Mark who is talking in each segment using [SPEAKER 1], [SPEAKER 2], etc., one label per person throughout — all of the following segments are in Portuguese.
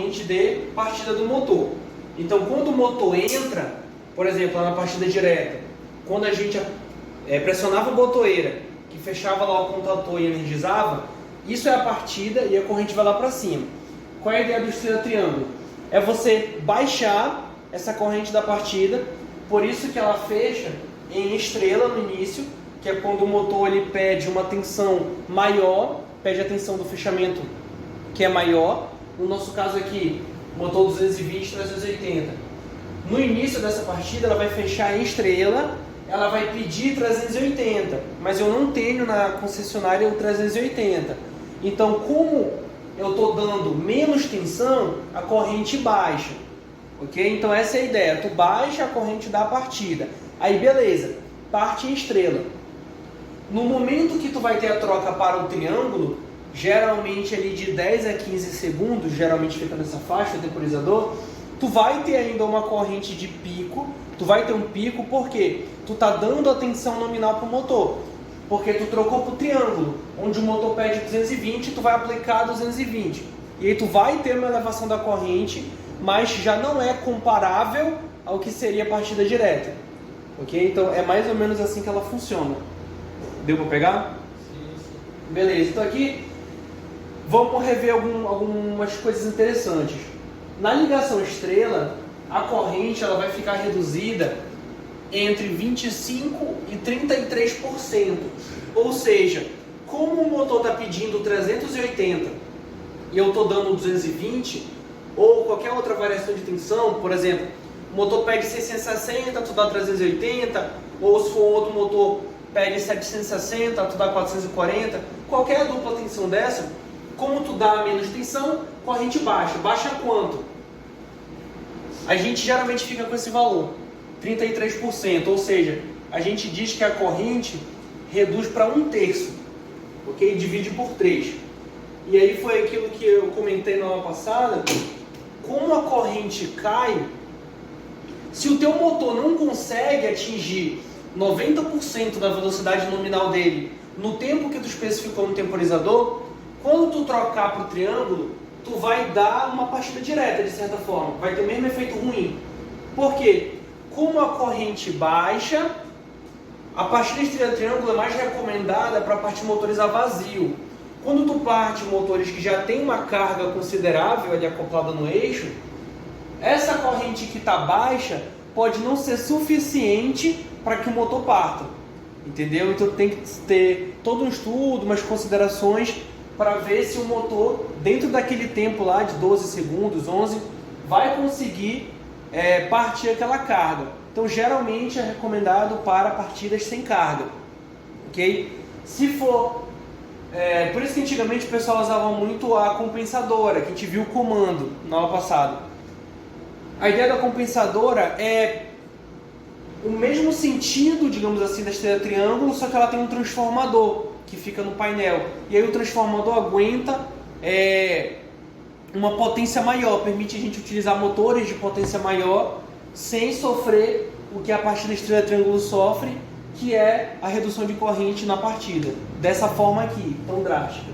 [SPEAKER 1] corrente de partida do motor. Então, quando o motor entra, por exemplo, lá na partida direta, quando a gente pressionava a botoeira, que fechava lá o contator e energizava, isso é a partida e a corrente vai lá para cima. Qual é a ideia do estrela triângulo? É você baixar essa corrente da partida, por isso que ela fecha em estrela no início, que é quando o motor ele pede uma tensão maior, pede a tensão do fechamento que é maior. No nosso caso aqui, motor 220, 380. No início dessa partida, ela vai fechar em estrela, ela vai pedir 380, mas eu não tenho na concessionária o 380. Então, como eu estou dando menos tensão, a corrente baixa. Ok? Então, essa é a ideia. Tu baixa a corrente da partida. Aí, beleza. Parte em estrela. No momento que tu vai ter a troca para o triângulo, geralmente ali de 10 a 15 segundos, geralmente fica nessa faixa, o temporizador, tu vai ter ainda uma corrente de pico, tu vai ter um pico, porque tu está dando a tensão nominal para o motor, porque tu trocou para o triângulo, onde o motor pede 220, tu vai aplicar 220, e aí tu vai ter uma elevação da corrente, mas já não é comparável ao que seria a partida direta, ok? Então é mais ou menos assim que ela funciona. Deu para pegar? Sim. Beleza, então aqui vamos rever algumas coisas interessantes. Na ligação estrela, a corrente ela vai ficar reduzida entre 25% e 33%. Ou seja, como o motor está pedindo 380 e eu estou dando 220, ou qualquer outra variação de tensão, por exemplo, o motor pede 660, tu dá 380, ou se for outro motor pede 760, tu dá 440, qualquer dupla tensão dessa, como tu dá menos tensão, corrente baixa. Baixa quanto? A gente geralmente fica com esse valor, 33%, ou seja, a gente diz que a corrente reduz para 1/3, ok? Divide por 3. E aí foi aquilo que eu comentei na aula passada, como a corrente cai, se o teu motor não consegue atingir 90% da velocidade nominal dele no tempo que tu especificou no temporizador, quando tu trocar para o triângulo, tu vai dar uma partida direta, de certa forma. Vai ter o mesmo efeito ruim. Por quê? Como a corrente baixa, a partida estrela-triângulo é mais recomendada para partir motorizar vazio. Quando tu parte motores que já tem uma carga considerável ali acoplada no eixo, essa corrente que está baixa pode não ser suficiente para que o motor parta. Entendeu? Então tem que ter todo um estudo, umas considerações para ver se o motor, dentro daquele tempo lá de 12 segundos, 11, vai conseguir partir aquela carga. Então, geralmente é recomendado para partidas sem carga. Ok? Se for... por isso que antigamente o pessoal usava muito a compensadora, que a gente viu o comando na aula passada. A ideia da compensadora é o mesmo sentido, digamos assim, da estrela triângulo, só que ela tem um transformador que fica no painel. E aí o transformador aguenta uma potência maior, permite a gente utilizar motores de potência maior sem sofrer o que a partida estrela triângulo sofre, que é a redução de corrente na partida. Dessa forma aqui, tão drástica.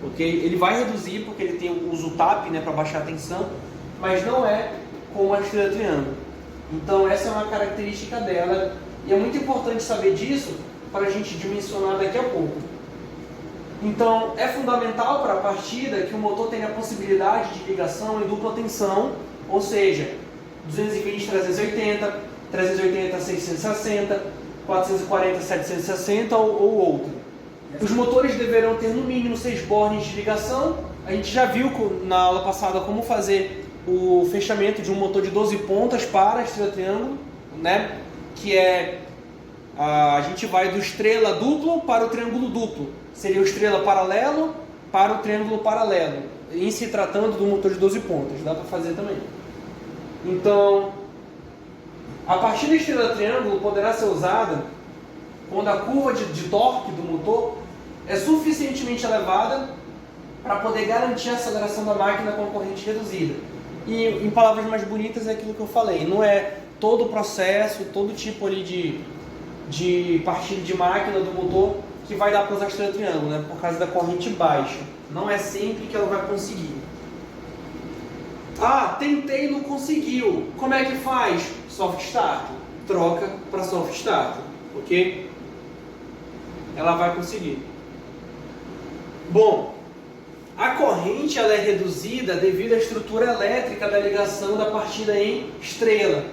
[SPEAKER 1] Okay? Ele vai reduzir porque ele tem o uso TAP, né, para baixar a tensão, mas não é como a estrela triângulo. Então essa é uma característica dela e é muito importante saber disso para a gente dimensionar daqui a pouco. Então é fundamental para a partida que o motor tenha a possibilidade de ligação em dupla tensão, ou seja, 220, 380, 380, 660, 440, 760 ou outro. Os motores deverão ter no mínimo 6 bornes de ligação. A gente já viu na aula passada como fazer o fechamento de um motor de 12 pontas para a estrela triângulo, né? Que é a gente vai do estrela duplo para o triângulo duplo. Seria o estrela paralelo para o triângulo paralelo, em se tratando do motor de 12 pontas. Dá para fazer também. Então, a partida estrela triângulo poderá ser usada quando a curva de torque do motor é suficientemente elevada para poder garantir a aceleração da máquina com a corrente reduzida. E, em palavras mais bonitas, é aquilo que eu falei. Não é todo o processo, todo tipo ali de partida de máquina do motor que vai dar para usar a estrela triângulo, né? Por causa da corrente baixa. Não é sempre que ela vai conseguir. Ah, tentei e não conseguiu. Como é que faz? Soft Start. Troca para Soft Start, ok? Ela vai conseguir. Bom, a corrente ela é reduzida devido à estrutura elétrica da ligação da partida em estrela,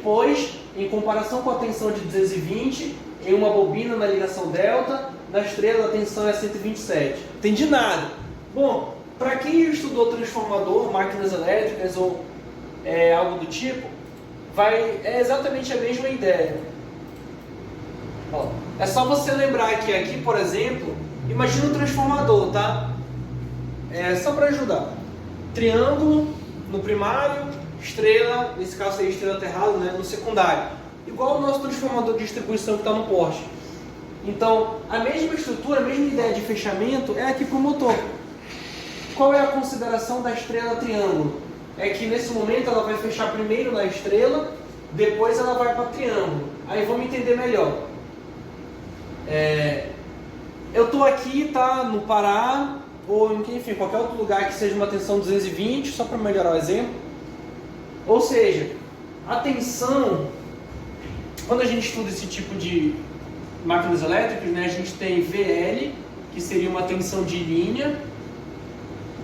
[SPEAKER 1] pois, em comparação com a tensão de 220, em uma bobina na ligação delta, na estrela a tensão é 127. Entendi nada. Bom, para quem estudou transformador, máquinas elétricas ou algo do tipo, é exatamente a mesma ideia. Ó, é só você lembrar que aqui, por exemplo, imagina um transformador, tá? Só para ajudar. Triângulo no primário, estrela, nesse caso seria estrela aterrada, né, no secundário. Igual o nosso transformador de distribuição que está no poste. Então, a mesma estrutura, a mesma ideia de fechamento é aqui para o motor. Qual é a consideração da estrela triângulo? É que nesse momento ela vai fechar primeiro na estrela, depois ela vai para triângulo. Aí vamos entender melhor. Eu estou aqui, tá, no Pará, ou enfim, qualquer outro lugar que seja uma tensão 220, só para melhorar o exemplo. Ou seja, a tensão, quando a gente estuda esse tipo de máquinas elétricas, né, a gente tem VL, que seria uma tensão de linha,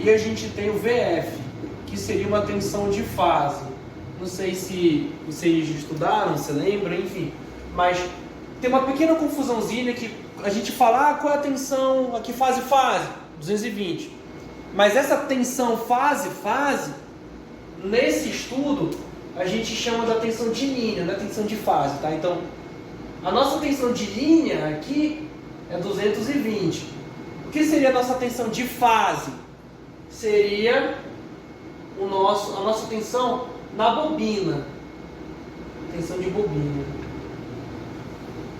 [SPEAKER 1] e a gente tem o VF, que seria uma tensão de fase. Não sei se vocês estudaram, se lembram, enfim, mas tem uma pequena confusãozinha que a gente fala, qual é a tensão, aqui fase, 220. Mas essa tensão fase, nesse estudo, a gente chama da tensão de linha, não é tensão de fase, tá? Então, a nossa tensão de linha aqui é 220. O que seria a nossa tensão de fase? Seria a nossa tensão na bobina. Tensão de bobina.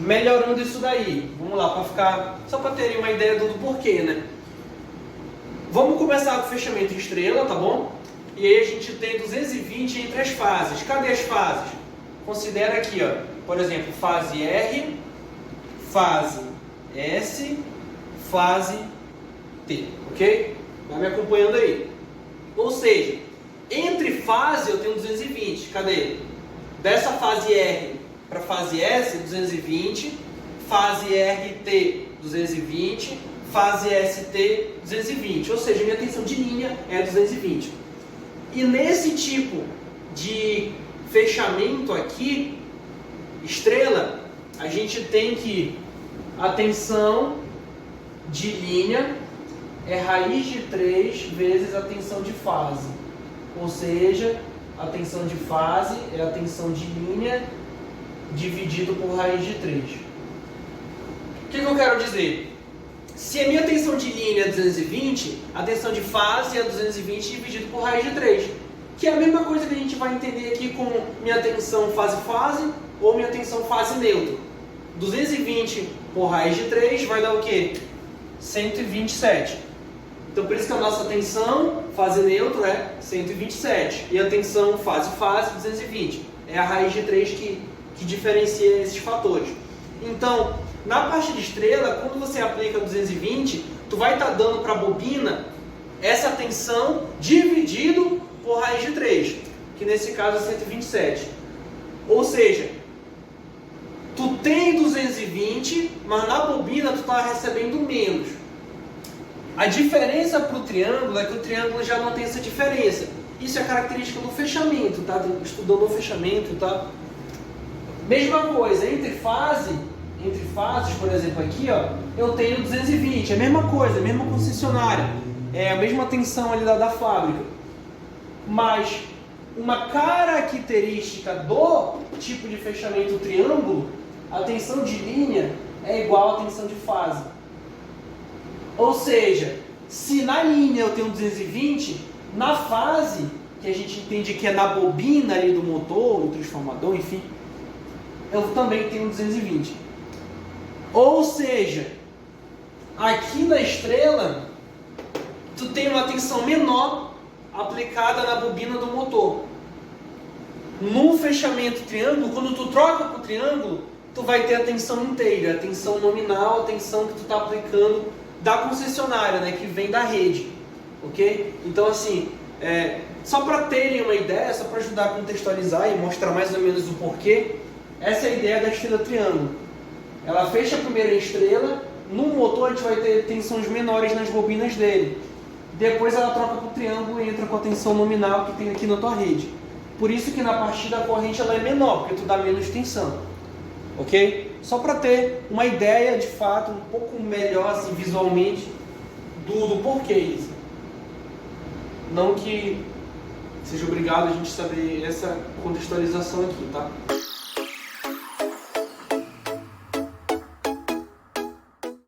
[SPEAKER 1] Melhorando isso daí. Vamos lá, para ficar, só para terem uma ideia do porquê, né? Vamos começar com o fechamento em estrela, tá bom? E aí a gente tem 220 entre as fases. Cadê as fases? Considera aqui, ó, por exemplo, fase R, fase S, fase T, ok? Vai me acompanhando aí. Ou seja, entre fase eu tenho 220. Cadê? Dessa fase R para fase S, 220. Fase RT, 220. Fase ST, 220. Ou seja, minha tensão de linha é 220. E nesse tipo de fechamento aqui, estrela, a gente tem que a tensão de linha é raiz de 3 vezes a tensão de fase. Ou seja, a tensão de fase é a tensão de linha dividido por raiz de 3. O que eu quero dizer? Se a minha tensão de linha é 220, a tensão de fase é 220 dividido por raiz de 3. Que é a mesma coisa que a gente vai entender aqui com minha tensão fase-fase ou minha tensão fase-neutro. 220 por raiz de 3 vai dar o quê? 127. Então por isso que a nossa tensão fase-neutro é 127. E a tensão fase-fase 220. É a raiz de 3 que diferencia esses fatores. Então, na parte de estrela, quando você aplica 220, tu vai estar dando para a bobina essa tensão dividido por raiz de 3, que nesse caso é 127. Ou seja, tu tem 220, mas na bobina tu está recebendo menos. A diferença para o triângulo é que o triângulo já não tem essa diferença. Isso é característica do fechamento, tá? Estudando o fechamento, tá? Mesma coisa, entre fases, por exemplo, aqui, ó, eu tenho 220, é a mesma coisa, a mesma concessionária, é a mesma tensão ali da fábrica. Mas uma característica do tipo de fechamento triângulo, a tensão de linha é igual à tensão de fase. Ou seja, se na linha eu tenho 220, na fase, que a gente entende que é na bobina ali do motor, do transformador, enfim, eu também tenho 220. Ou seja, aqui na estrela, tu tem uma tensão menor aplicada na bobina do motor. No fechamento triângulo, quando tu troca para o triângulo, tu vai ter a tensão inteira, a tensão nominal, a tensão que tu está aplicando da concessionária, né, que vem da rede, ok? Então assim, Só para terem uma ideia, só para ajudar a contextualizar e mostrar mais ou menos o porquê, essa é a ideia da estrela triângulo. Ela fecha a primeira estrela, no motor a gente vai ter tensões menores nas bobinas dele. Depois ela troca para o triângulo e entra com a tensão nominal que tem aqui na tua rede. Por isso que na partida a corrente ela é menor, porque tu dá menos tensão. Ok? Só para ter uma ideia de fato, um pouco melhor assim, visualmente, do porquê isso. Não que seja obrigado a gente saber essa contextualização aqui, tá?